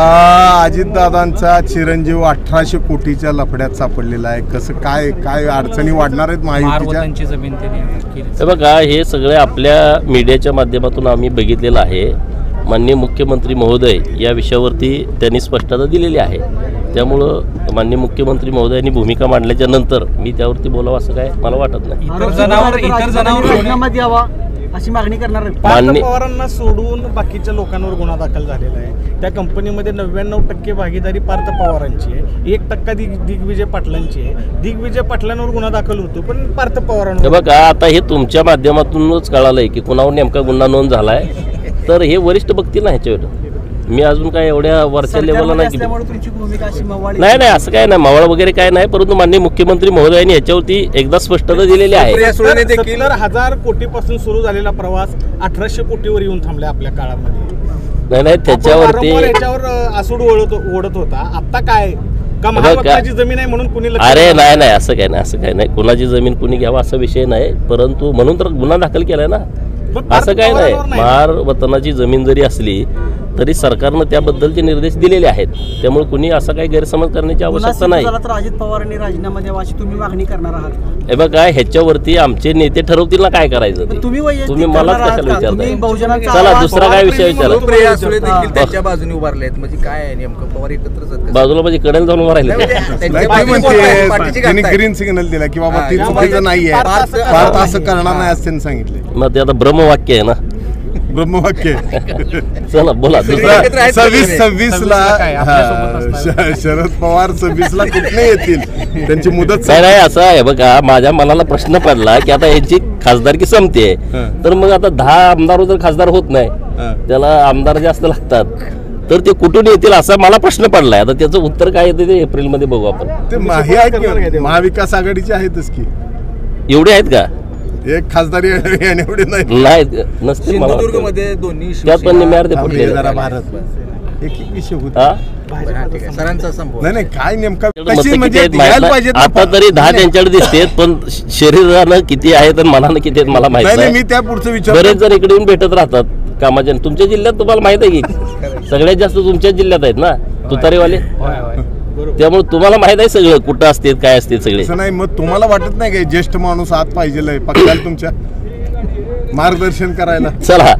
अजितदादांचा चिरंजीव 1800 कोटीच्या लफड्यात सापडलेला आहे. कसं काय काय अडचणी वाढणार आहेत महायुतीच्या? जमीन हे बघा, हे सगळे आपल्या मीडियाच्या माध्यमातून आम्ही बघितलेलं आहे. माननीय मुख्यमंत्री महोदय या विषयावरती त्यांनी स्पष्टता दिलेली आहे. त्यामुळं माननीय मुख्यमंत्री महोदयांनी भूमिका मांडल्याच्या नंतर मी त्यावरती बोलावं असं काय मला वाटत नाही. अशी मागणी करणार. पवारांना सोडून बाकीच्या लोकांवर गुन्हा दाखल झालेला आहे. त्या कंपनीमध्ये 99% भागीदारी पार्थ पवारांची आहे, 1% दिग्विजय पाटलांची आहे. दिग्विजय पाटलांवर गुन्हा दाखल होतो पण पार्थ पवारांवर. बघा, आता हे तुमच्या माध्यमातूनच कळालंय की कुणावर नेमका गुन्हा नोंद झालाय. तर हे वरिष्ठ बघतील ना ह्याच्यावर. मी अजून काय एवढ्या वरच्या लेवलला नाही. नाही असं काय नाही, मावळ वगैरे काय नाही. परंतु माननीय मुख्यमंत्री महोदयांनी याच्यावरती एकदा स्पष्टता दिलेली आहे. 70,000 कोटीपासून सुरू झालेला प्रवास 1800 कोटीवर येऊन थांबला आपल्या काळामध्ये. नाही त्याच्यावरती आसूड ओढत होता. आता काय महाराष्ट्राची जमीन आहे म्हणून कुणी? अरे नाही असं काय नाही. कुणाची जमीन कुणी घ्यावा असा विषय नाही. परंतु म्हणून तर गुन्हा दाखल केलाय ना. असं काय नाही. महार वतनाची जमीन जरी असली तरी सरकारनं त्याबद्दलचे निर्देश दिलेले आहेत. त्यामुळे कुणी असा काही गैरसमज करण्याची आवश्यकता नाही. अजित पवारांनी राजीनामा द्यावा अशी तुम्ही मागणी करणार आहात? हे बघा, ह्याच्यावरती आमचे नेते ठरवतील ना काय करायचं. तुम्ही मलाच कशाला विचारताय? चला दुसरा काय विषय विचारा. त्यांच्या बाजूने उभारले आहेत म्हणजे काय नेमकं? पवार एकत्रच बाजूला म्हणजे कडेला जाऊन उभा राहिले. ग्रीन सिग्नल दिला की बाबा ती चुकीचं नाहीये, भारत असं करणार नाही असं त्यांनी सांगितले. मग ते आता ब्रह्मवाक्य आहे ना. ब्रह्मवाक्य. चला बोला. 26 ला शरद पवार 26 ला कुठे येतील? त्यांची मुदत नाही असं आहे. बघा, माझ्या मनाला प्रश्न पडला की आता यांची खासदारकी संपते, तर मग आता 10 आमदार जर खासदार होत नाही, त्याला आमदार जास्त लागतात, तर ते कुठून येतील असा मला प्रश्न पडलाय. आता त्याचं उत्तर काय येतं ते एप्रिल मध्ये बघू आपण. ते महाविकास आघाडीचे आहेतच की. एवढे आहेत का? एक खासदारी एवढे नाही नसते. सिंधुदुर्गमध्ये दोन्ही त्यात पण निम्यावर ते फुटले. एक विषय होता नाही काय नेमका आता तरी 10 त्यांच्याकडे दिसते, पण शरीरानं किती आहेत आणि मनानं किती आहेत मला माहिती नाही. मी त्या पुढचं विचार. बरेच जण इकडे येऊन भेटत राहतात कामाच्या. तुमच्या जिल्ह्यात तुम्हाला माहित आहे की सगळ्यात जास्त तुमच्याच जिल्ह्यात आहेत ना तुतारीवाले. त्यामुळे तुम्हाला माहित आहे सगळं कुठं असते काय असते सगळे. नाही मग तुम्हाला वाटत नाही का ज्येष्ठ माणूस आत पाहिजे पक्षाला तुमच्या मार्गदर्शन करायला? चला.